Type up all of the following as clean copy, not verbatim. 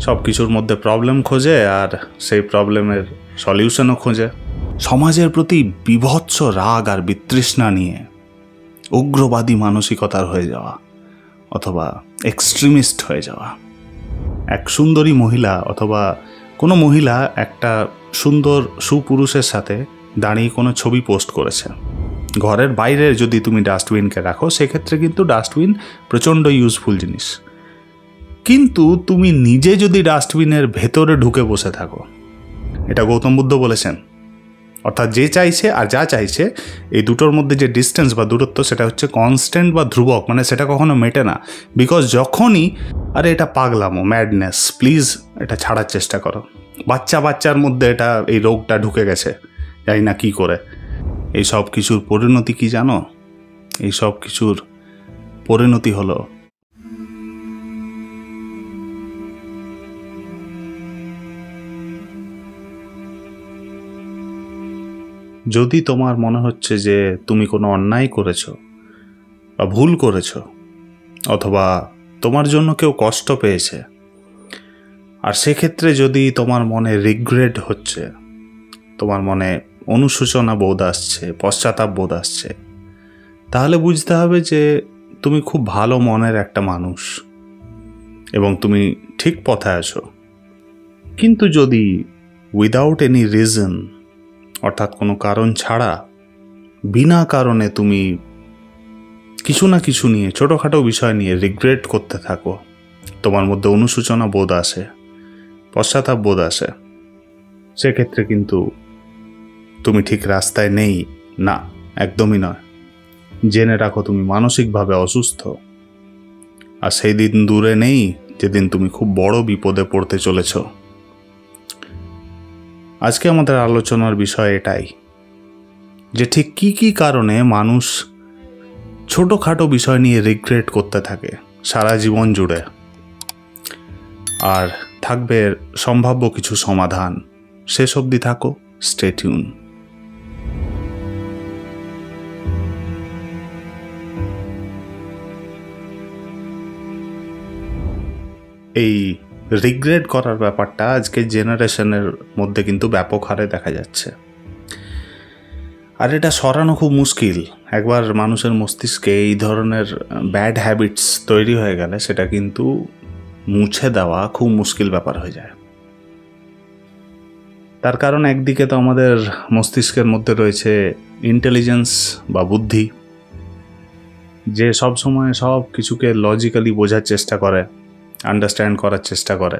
সব কিছুর মধ্যে প্রবলেম খোঁজে আর সেই প্রবলেমের সলিউশনও খোঁজে। সমাজের প্রতি বিভৎস রাগ আর বিতৃষ্ণা নিয়ে উগ্রবাদী মানসিকতার হয়ে যাওয়া অথবা এক্সট্রিমিস্ট হয়ে যাওয়া। এক সুন্দরী মহিলা অথবা কোনো মহিলা একটা সুন্দর সুপুরুষের সাথে দাঁড়িয়ে কোনো ছবি পোস্ট করেছে। ঘরের বাইরে যদি তুমি ডাস্টবিনকে রাখো সেক্ষেত্রে কিন্তু ডাস্টবিন প্রচণ্ড ইউজফুল জিনিস, কিন্তু তুমি নিজে যদি ডাস্টবিনের ভেতরে ঢুকে বসে থাকো, এটা গৌতম বুদ্ধ বলেছেন। অর্থাৎ যে চাইছে আর যা চাইছে এই দুটোর মধ্যে যে ডিস্টেন্স বা দূরত্ব সেটা হচ্ছে কনস্ট্যান্ট বা ধ্রুবক, মানে সেটা কখনো মেটে না। বিকজ যখনই আরে এটা পাগলামো, ম্যাডনেস, প্লিজ এটা ছাড়ার চেষ্টা করো। বাচ্চার মধ্যে এটা এই রোগটা ঢুকে গেছে, জানি না কী করে। এই সব কিছুর পরিণতি কি জানো? এই সব কিছুর পরিণতি হলো যদি তোমার মনে হচ্ছে যে তুমি কোনো অন্যায় করেছো বা ভুল করেছো অথবা তোমার জন্য কেউ কষ্ট পেয়েছে, আর সেক্ষেত্রে যদি তোমার মনে রিগ্রেট হচ্ছে, তোমার মনে অনুশোচনা বোধ আসছে, পশ্চাতাপ বোধ আসছে, তাহলে বুঝতে হবে যে তুমি খুব ভালো মনের একটা মানুষ এবং তুমি ঠিক পথে আছো। কিন্তু যদি উইদাউট এনি রিজন, অর্থাৎ কোনো কারণ ছাড়া বিনা কারণে তুমি কিছু না কিছু নিয়ে, ছোটোখাটো বিষয় নিয়ে রিগ্রেট করতে থাকো, তোমার মধ্যে অনুশোচনা বোধ আসে, পশ্চাতাপ বোধ আসে, সেক্ষেত্রে কিন্তু তুমি ঠিক রাস্তায় নেই। না, একদমই নয়। জেনে রাখো তুমি মানসিকভাবে অসুস্থ, আর সেই দিন দূরে নেই যেদিন তুমি খুব বড় বিপদে পড়তে চলেছ। আজকে আমাদের আলোচনার বিষয় এটাই যে ঠিক কি কারণে মানুষ ছোটোখাটো বিষয় নিয়ে রিগ্রেট করতে থাকে সারা জীবন জুড়ে, আর থাকবে সম্ভাব্য কিছু সমাধান। শেষ অবধি থাকো, স্টে টিউন। এই রিগ্রেট করার ব্যাপারটা আজকের জেনারেশনের মধ্যে কিন্তু ব্যাপক হারে দেখা যাচ্ছে, আর এটা সরানো খুব মুশকিল। একবার মানুষের মস্তিষ্কে এই ধরনের ব্যাড হ্যাবিটস তৈরি হয়ে গেলে সেটা কিন্তু মুছে দেওয়া খুব মুশকিল ব্যাপার হয়ে যায়। তার কারণ একদিকে তো আমাদের মস্তিষ্কের মধ্যে রয়েছে ইন্টেলিজেন্স বা বুদ্ধি, যে সব সময় সব কিছুকে লজিক্যালি বোঝার চেষ্টা করে, আন্ডারস্ট্যান্ড করার চেষ্টা করে,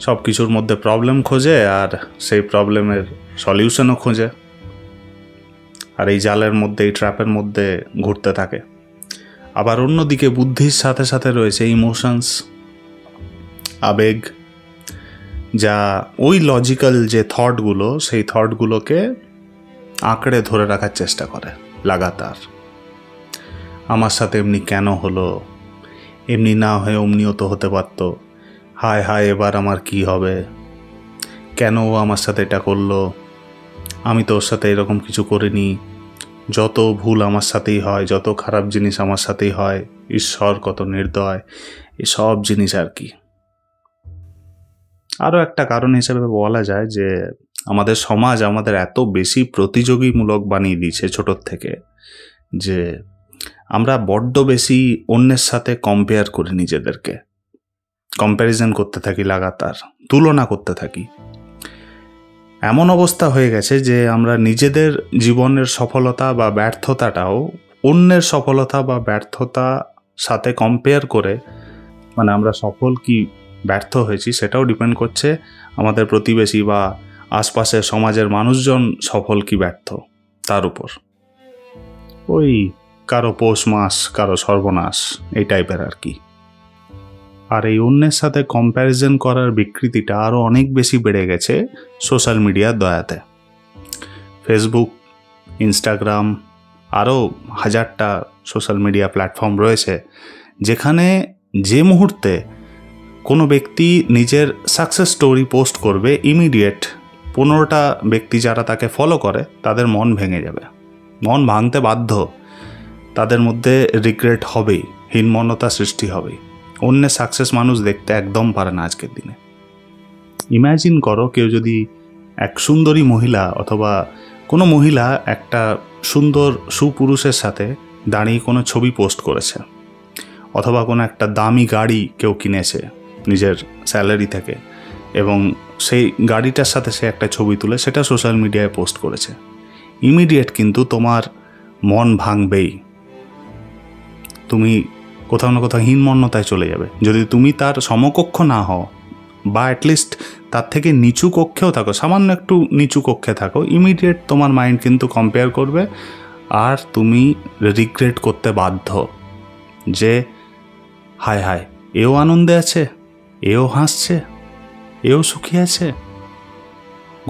সব কিছুর মধ্যে প্রবলেম খোঁজে আর সেই প্রবলেমের সলিউশনও খোঁজে, আর এই জালের মধ্যে, এই ট্র্যাপের মধ্যে ঘুরতে থাকে। আবার অন্যদিকে বুদ্ধির সাথে সাথে রয়েছে ইমোশনস, আবেগ, যা ওই লজিক্যাল যে থটগুলো, সেই থটগুলোকে আঁকড়ে ধরে রাখার চেষ্টা করে লাগাতার। আমার সাথে এমনি কেন হলো, এমনি না হয়ে অমনিও তো হতে পারতো, হায় হায় এবার আমার কি হবে, কেন ও আমার সাথে এটা করলো, আমি তো ওর সাথে এরকম কিছু করিনি, যত ভুল আমার সাথেই হয়, যত খারাপ জিনিস আমার সাথেই হয়, ঈশ্বর কত নির্দয়, এসব জিনিস আর কি। আরও একটা কারণ হিসেবে বলা যায় যে আমাদের সমাজ আমাদের এত বেশি প্রতিযোগীমূলক বানিয়ে দিয়েছে ছোটোর থেকে, যে আমরা বড্ড বেশি অন্যের সাথে কম্পেয়ার করি, নিজেদেরকে কম্প্যারিজন করতে থাকি, লাগাতার তুলনা করতে থাকি। এমন অবস্থা হয়ে গেছে যে আমরা নিজেদের জীবনের সফলতা বা ব্যর্থতাটাও অন্যের সফলতা বা ব্যর্থতা সাথে কম্পেয়ার করে, মানে আমরা সফল কি ব্যর্থ হয়েছি সেটাও ডিপেন্ড করছে আমাদের প্রতিবেশী বা আশপাশের সমাজের মানুষজন সফল কি ব্যর্থ তার উপর। ওই কারো পৌষ মাস, কারো সর্বনাশ, এই টাইপের আর কি। আর এই অন্যের সাথে কম্প্যারিজন করার বিকৃতিটা আরও অনেক বেশি বেড়ে গেছে সোশ্যাল মিডিয়ার দয়াতে। ফেসবুক, ইনস্টাগ্রাম, আরও হাজারটা সোশ্যাল মিডিয়া প্ল্যাটফর্ম রয়েছে, যেখানে যে মুহূর্তে কোনো ব্যক্তি নিজের সাকসেস স্টোরি পোস্ট করবে, ইমিডিয়েট 15টা ব্যক্তি যারা তাকে ফলো করে তাদের মন ভেঙে যাবে, মন ভাঙতে বাধ্য, তাদের মধ্যে রিগ্রেট হবেই, হীনমন্যতা সৃষ্টি হবেই। অন্যের সাকসেস মানুষ দেখতে একদম পারে না আজকের দিনে। ইম্যাজিন করো কেউ যদি এক সুন্দরী মহিলা অথবা কোনো মহিলা একটা সুন্দর সুপুরুষের সাথে দাঁড়িয়ে কোনো ছবি পোস্ট করেছে, অথবা কোনো একটা দামি গাড়ি কেউ কিনেছে নিজের স্যালারি থেকে এবং সেই গাড়িটার সাথে সে একটা ছবি তুলে সেটা সোশ্যাল মিডিয়ায় পোস্ট করেছে। ইমিডিয়েট কিন্তু তোমার মন ভাঙবেই, তুমি কোথাও না কোথাও হীনমন্যতায় চলে যাবে। যদি তুমি তার সমকক্ষ না হও বা অ্যাটলিস্ট তার থেকে নিচু কক্ষেও থাকো, সামান্য একটু নিচু কক্ষে থাকো, ইমিডিয়েট তোমার মাইন্ড কিন্তু কম্পেয়ার করবে আর তুমি রিগ্রেট করতে বাধ্য যে হায় হায় এও আনন্দে আছে, এও হাসছে, এও সুখী আছে,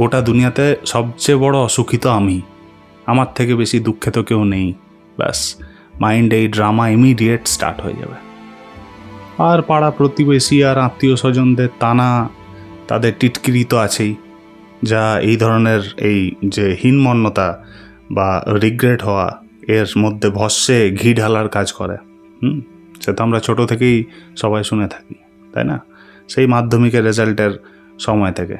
গোটা দুনিয়াতে সবচেয়ে বড় অসুখী তো আমি, আমার থেকে বেশি দুঃখে তো কেউ নেই। ব্যাস মাইন্ড এই ড্রামা ইমিডিয়েট স্টার্ট হয়ে যাবে। আর পাড়া প্রতিবেশী আর আত্মীয় স্বজনদের টানা, তাদের টিটকিরি তো আছেই, যা এই ধরনের এই যে হীনমন্যতা বা রিগ্রেট হওয়া এর মধ্যে ভস্যে ঘি ঢালার কাজ করে। সে তো আমরা ছোটো থেকেই সবাই শুনে থাকি, তাই না? সেই মাধ্যমিকের রেজাল্টের সময় থেকে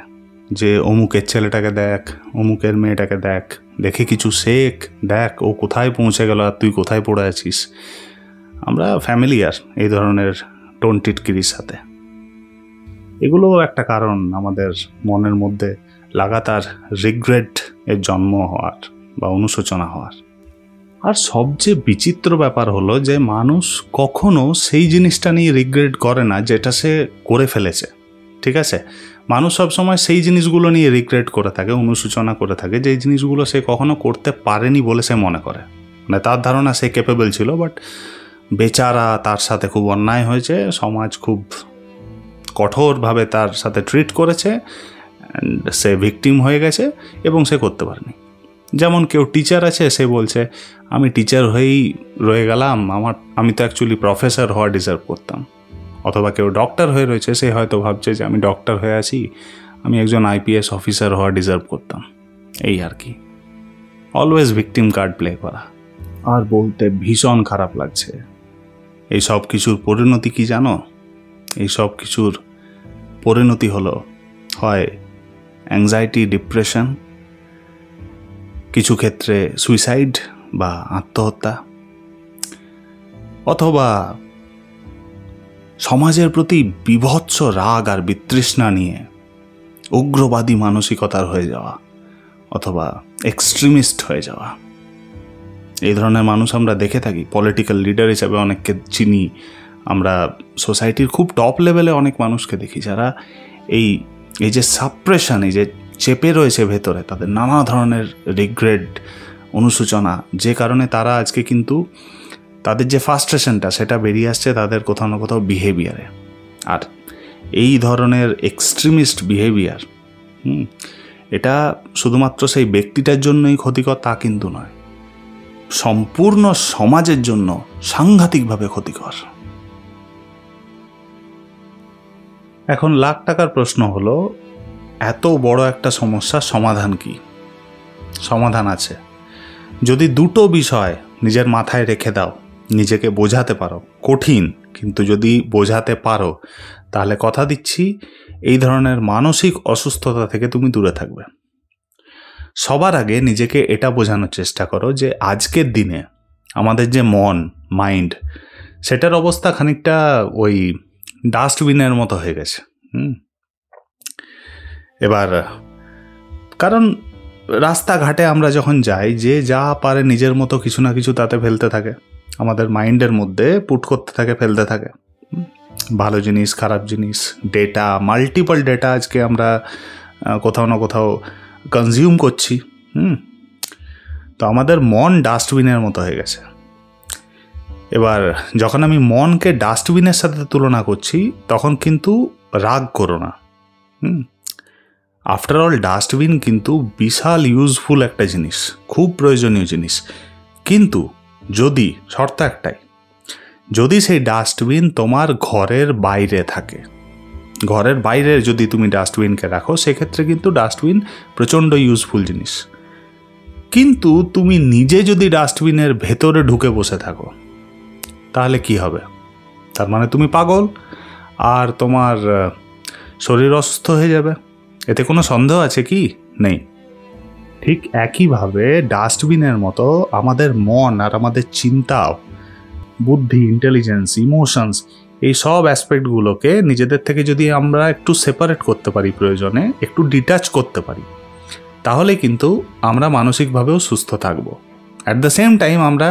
যে অমুকের ছেলেটাকে দেখ, অমুকের মেয়েটাকে দেখ, দেখে কিছু শেখ, দেখ ও কোথায় পৌঁছে গেল আর তুই কোথায় পড়ে আছিস। আমরা ফ্যামিলিয়ার এই ধরনের টোন টিটকিরির সাথে। এগুলোও একটা কারণ আমাদের মনের মধ্যে লাগাতার রিগ্রেট এর জন্ম হওয়ার বা অনুশোচনা হওয়ার। আর সবচেয়ে বিচিত্র ব্যাপার হলো যে মানুষ কখনো সেই জিনিসটা নিয়ে রিগ্রেট করে না যেটা সে করে ফেলেছে, ঠিক আছে? মানুষ সবসময় সেই জিনিসগুলো নিয়ে রিগ্রেট করে থাকে, অনুশোচনা করে থাকে, যে জিনিসগুলো সে কখনো করতে পারেনি বলে সে মনে করে। মানে তার ধারণা সে ক্যাপেবল ছিল, বাট বেচারা তার সাথে খুব অন্যায় হয়েছে, সমাজ খুব কঠোরভাবে তার সাথে ট্রিট করেছে, সে ভিকটিম হয়ে গেছে এবং সে করতে পারেনি। যেমন কেউ টিচার আছে, সে বলছে আমি টিচার হয়েই রয়ে গেলাম, আমি তো অ্যাকচুয়ালি প্রফেসর হওয়া ডিজার্ভ করতাম। অথবা কেউ ডক্টর হয়ে রয়েছে, সে হয়তো ভাবছে যে আমি ডক্টর হয়ে আছি, আমি একজন IPS অফিসার হওয়া ডিজার্ভ করতাম। এই আর কি, অলওয়েজ ভিকটিম কার্ড প্লে করা। আর বলতে ভীষণ খারাপ লাগছে, এই সব কিছুর পরিণতি কি জানো? এই সব কিছুর পরিণতি হলো হয় অ্যাংজাইটি, ডিপ্রেশন, কিছু ক্ষেত্রে সুইসাইড বা আত্মহত্যা, অথবা সমাজের প্রতি বিভৎস রাগ আর বিতৃষ্ণা নিয়ে উগ্রবাদী মানসিকতার হয়ে যাওয়া, অথবা এক্সট্রিমিস্ট হয়ে যাওয়া। এই ধরনের মানুষ আমরা দেখে থাকি। পলিটিক্যাল লিডার হিসাবে অনেককে চিনি আমরা, সোসাইটির খুব টপ লেভেলে অনেক মানুষকে দেখি যারা এই যে সাপ্রেশন, এই যে চেপে রয়েছে ভেতরে, তাদের নানা ধরনের রিগ্রেট, অনুশোচনা, যে কারণে তারা আজকে কিন্তু তাদের যে ফ্রাস্ট্রেশনটা সেটা বেরিয়ে আসছে তাদের কোথাও না কোথাও বিহেভিয়ারে। আর এই ধরনের এক্সট্রিমিস্ট বিহেভিয়ার এটা শুধুমাত্র সেই ব্যক্তিটার জন্যই ক্ষতিকর তা কিন্তু নয়, সম্পূর্ণ সমাজের জন্য সাংঘাতিকভাবে ক্ষতিকর। এখন লাখ টাকার প্রশ্ন হলো, এত বড় একটা সমস্যার সমাধান কি? সমাধান আছে। যদি দুটো বিষয় নিজের মাথায় রেখে দাও, নিজেকে বোঝাতে পারো, কঠিন কিন্তু যদি বোঝাতে পারো, তাহলে কথা দিচ্ছি এই ধরনের মানসিক অসুস্থতা থেকে তুমি দূরে থাকবে। সবার আগে নিজেকে এটা বোঝানোর চেষ্টা করো যে আজকের দিনে আমাদের যে মন, মাইন্ড, সেটার অবস্থা খানিকটা ওই ডাস্টবিনের মতো হয়ে গেছে। এবার কারণ রাস্তাঘাটে আমরা যখন যাই, যে যা পারে নিজের মতো কিছু না কিছু তাতে ফেলতে থাকে, আমাদের মাইন্ডের মধ্যে পুট করতে থাকে, ফেলতে থাকে, ভালো জিনিস, খারাপ জিনিস, ডেটা, মাল্টিপল ডেটা আজকে আমরা কোথাও না কোথাও কনজিউম করছি। তো আমাদের মন ডাস্টবিনের মতো হয়ে গেছে। এবার যখন আমি মনকে ডাস্টবিনের সাথে তুলনা করছি, তখন কিন্তু রাগ করো না। আফটার অল ডাস্টবিন কিন্তু বিশাল ইউজফুল একটা জিনিস, খুব প্রয়োজনীয় জিনিস। কিন্তু যদি শর্ত একটাই, যদি সেই ডাস্টবিন তোমার ঘরের বাইরে থাকে, ঘরের বাইরে যদি তুমি ডাস্টবিনকে রাখো, সেক্ষেত্রে কিন্তু ডাস্টবিন প্রচণ্ড ইউজফুল জিনিস। কিন্তু তুমি নিজে যদি ডাস্টবিনের ভেতরে ঢুকে বসে থাকো, তাহলে কি হবে? তার মানে তুমি পাগল আর তোমার শরীর অসুস্থ হয়ে যাবে। এতে কোনো সন্দেহ আছে কি? নেই। ঠিক একইভাবে ডাস্টবিনের মতো আমাদের মন আর আমাদের চিন্তাও, বুদ্ধি, ইন্টেলিজেন্স, ইমোশনস, এই সব অ্যাসপেক্টগুলোকে নিজেদের থেকে যদি আমরা একটু সেপারেট করতে পারি, প্রয়োজনে একটু ডিটাচ করতে পারি, তাহলে কিন্তু আমরা মানসিকভাবেও সুস্থ থাকব। অ্যাট দ্য সেম টাইম আমরা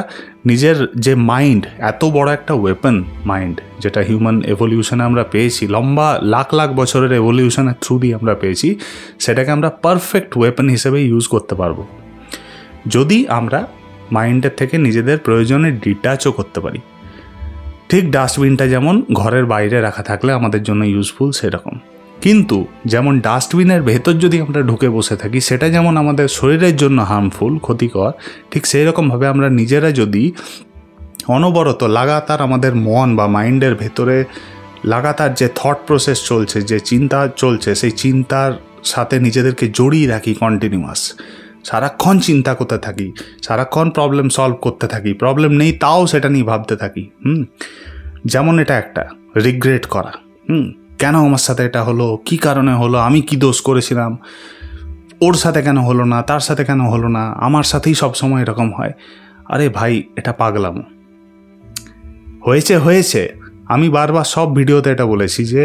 নিজের যে মাইন্ড, এত বড় একটা ওয়েপন মাইন্ড, যেটা হিউম্যান এভলিউশনে আমরা পেয়েছি, লম্বা লাখ লাখ বছরের এভলিউশনের থ্রু দিয়ে আমরা পেয়েছি, সেটাকে আমরা পারফেক্ট ওয়েপন হিসেবে ইউজ করতে পারবো যদি আমরা মাইন্ডের থেকে নিজেদের প্রয়োজনে ডিটাচও করতে পারি। ঠিক ডাস্টবিনটা যেমন ঘরের বাইরে রাখা থাকলে আমাদের জন্য ইউজফুল, সেরকম কিন্তু যেমন ডাস্টবিনের ভেতর যদি আমরা ঢুকে বসে থাকি, সেটা যেমন আমাদের শরীরের জন্য হার্মফুল, ক্ষতিকর, ঠিক সেই রকমভাবে আমরা নিজেরা যদি অনবরত লাগাতার আমাদের মন বা মাইন্ডের ভেতরে লাগাতার যে থট প্রসেস চলছে, যে চিন্তা চলছে, সেই চিন্তার সাথে নিজেদেরকে জড়িয়ে রাখি, কন্টিনিউয়াস সারাক্ষণ চিন্তা করতে থাকি, সারাক্ষণ প্রবলেম সলভ করতে থাকি, প্রবলেম নেই তাও সেটা নিয়ে ভাবতে থাকি, যেমন এটা একটা রিগ্রেট করা, কেন আমার সাথে এটা হলো, কি কারণে হলো, আমি কি দোষ করেছিলাম, ওর সাথে কেন হলো না, তার সাথে কেন হলো না, আমার সাথেই সবসময় এরকম হয়। আরে ভাই, এটা পাগলামো। হয়েছে আমি বারবার সব ভিডিওতে এটা বলেছি যে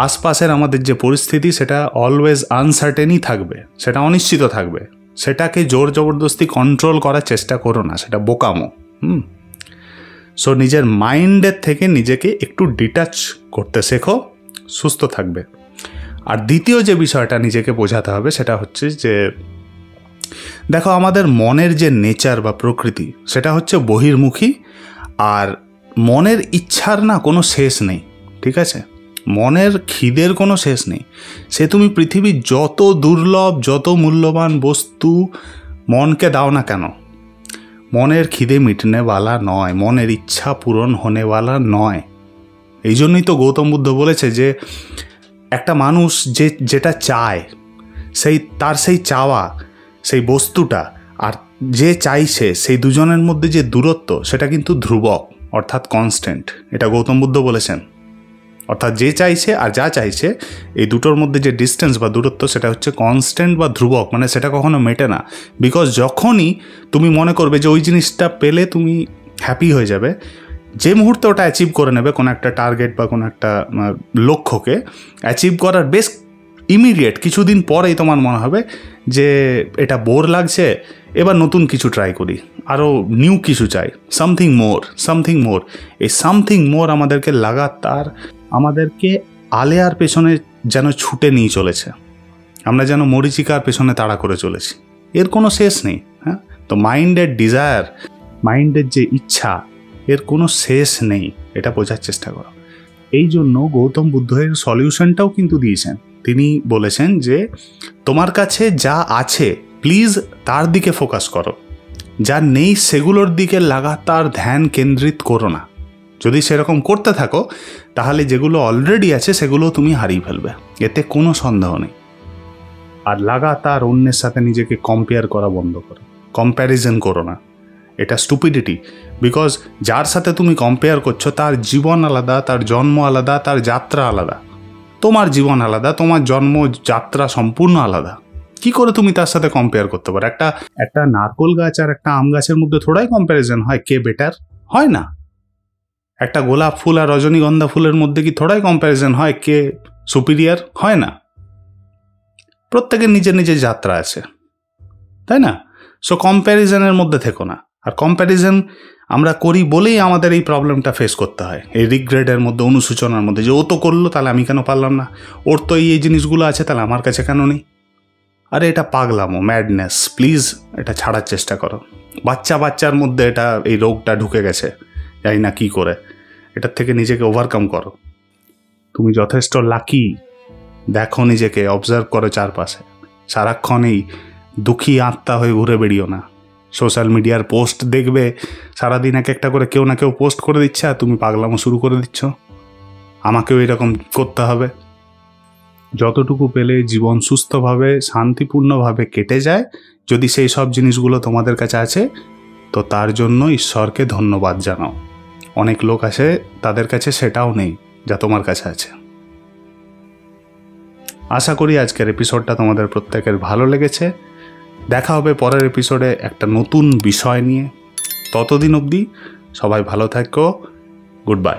আশপাশের আমাদের যে পরিস্থিতি, সেটা অলওয়েজ আনসার্টেনই থাকবে, সেটা অনিশ্চিত থাকবে। সেটাকে জোর জবরদস্তি কন্ট্রোল করার চেষ্টা করো না, সেটা বোকামো। সো নিজের মাইন্ডের থেকে নিজেকে একটু ডিটাচ করতে শেখো, সুস্থ থাকবে। আর দ্বিতীয় যে বিষয়টা নিজেকে বোঝাতে হবে, সেটা হচ্ছে যে দেখো, আমাদের মনের যে নেচার বা প্রকৃতি, সেটা হচ্ছে বহির্মুখী, আর মনের ইচ্ছার না কোনো শেষ নেই, ঠিক আছে? মনের খিদের কোনো শেষ নেই। সে তুমি পৃথিবীর যত দুর্লভ, যত মূল্যবান বস্তু মনকে দাও না কেন, মনের খিদে মিটনেওয়ালা নয়, মনের ইচ্ছা পূরণ হনেওয়ালা নয়। এই জন্যই তো গৌতম বুদ্ধ বলেছে যে একটা মানুষ যেটা চায়, সেই চাওয়া, সেই বস্তুটা, আর যে চাইছে, সেই দুজনের মধ্যে যে দূরত্ব, সেটা কিন্তু ধ্রুবক, অর্থাৎ কনস্ট্যান্ট। এটা গৌতম বুদ্ধ বলেছেন। অর্থাৎ যে চাইছে আর যা চাইছে, এই দুটোর মধ্যে যে ডিস্টেন্স বা দূরত্ব, সেটা হচ্ছে কনস্ট্যান্ট বা ধ্রুবক, মানে সেটা কখনো মেটে না। বিকজ যখনই তুমি মনে করবে যে ওই জিনিসটা পেলে তুমি হ্যাপি হয়ে যাবে, যে মুহূর্তে ওটা অ্যাচিভ করে নেবে, কোনো একটা টার্গেট বা কোনো একটা লক্ষ্যকে অ্যাচিভ করার বেশ ইমিডিয়েট কিছুদিন পরেই তোমার মনে হবে যে এটা বোর লাগছে, এবার নতুন কিছু ট্রাই করি, আরও নিউ কিছু চাই, সামথিং মোর। এই সামথিং মোর আমাদেরকে লাগাতার আমাদেরকে আলেয়ার পেছনে যেন ছুটে নিয়ে চলেছে, আমরা যেন মরিচিকার পেছনে তাড়া করে চলেছি, এর কোনো শেষ নেই। হ্যাঁ, তো মাইন্ডের ডিজায়ার, মাইন্ডের যে ইচ্ছা, এর কোনো শেষ নেই, এটা বোঝার চেষ্টা করো। এই জন্য গৌতম বুদ্ধ এর সলিউশনটাও কিন্তু দিয়েছেন। তিনি বলেছেন যে তোমার কাছে যা আছে প্লিজ তার দিকে ফোকাস করো, যা নেই সেগুলোর দিকে লাগাতার ধ্যান কেন্দ্রিত করো না। যদি সেরকম করতে থাকো, তাহলে যেগুলো অলরেডি আছে সেগুলো তুমি হারিয়ে ফেলবে, এতে কোনো সন্দেহ নেই। আর লাগাতার অন্যের সাথে নিজেকে কম্পেয়ার করা বন্ধ করো, কম্প্যারিজন করো না, এটা স্টুপিডিটি। বিকজ যার সাথে তুমি কম্পেয়ার করছো, তার জীবন আলাদা, তার জন্ম আলাদা, তার যাত্রা আলাদা। তোমার জীবন আলাদা, তোমার জন্ম যাত্রা সম্পূর্ণ আলাদা। কি করে তুমি তার সাথে কম্পেয়ার করতে পারো? একটা নারকোল গাছ আর একটা আম গাছের মধ্যে থোড়াই কম্প্যারিজন হয়, কে বেটার, হয় না। একটা গোলাপ ফুল আর রজনীগন্ধা ফুলের মধ্যে কি থোড়াই কম্প্যারিজন হয়, কে সুপিরিয়ার, হয় না। প্রত্যেকের নিজের নিজের যাত্রা আছে, তাই না? সো কম্প্যারিজনের মধ্যে থেকো না। আর কম্প্যারিজন আমরা করি বলেই আমাদের এই প্রবলেমটা ফেস করতে হয়, এই রিগ্রেটের মধ্যে, অনুশোচনার মধ্যে, যে ও তো করলো, তাহলে আমি কেন পারলাম না, ওর তো এই জিনিসগুলো আছে, তাহলে আমার কাছে কেন নেই। আরে এটা পাগলামো, ম্যাডনেস। প্লিজ এটা ছাড়ার চেষ্টা করো। বাচ্চার মধ্যে এটা, এই রোগটা ঢুকে গেছে, জানি না কী করে। এটার থেকে নিজেকে ওভারকাম করো। তুমি যথেষ্ট লাকি, দেখো নিজেকে, অবজার্ভ করো চারপাশে। সারাক্ষণ এই দুঃখী আত্মা হয়ে ঘুরে বেরিও না। সোশ্যাল মিডিয়ার পোস্ট দেখবে, সারাদিন এক একটা করে কেউ না কেউ পোস্ট করে দিচ্ছে, আর তুমি পাগলামো শুরু করে দিচ্ছ, আমাকেও এরকম করতে হবে। যতটুকু পেলে জীবন সুস্থভাবে, শান্তিপূর্ণভাবে কেটে যায়, যদি সেই সব জিনিসগুলো তোমাদের কাছে আছে, তো তার জন্য ঈশ্বরকে ধন্যবাদ জানাও। অনেক লোক আছে তাদের কাছে সেটাও নেই যা তোমার কাছে আছে। আশা করি আজকের এপিসোডটা তোমাদের প্রত্যেকের ভালো লেগেছে। দেখা হবে পরের এপিসোডে একটা নতুন বিষয় নিয়ে। ততদিন অবধি সবাই ভালো থাকো। Good bye.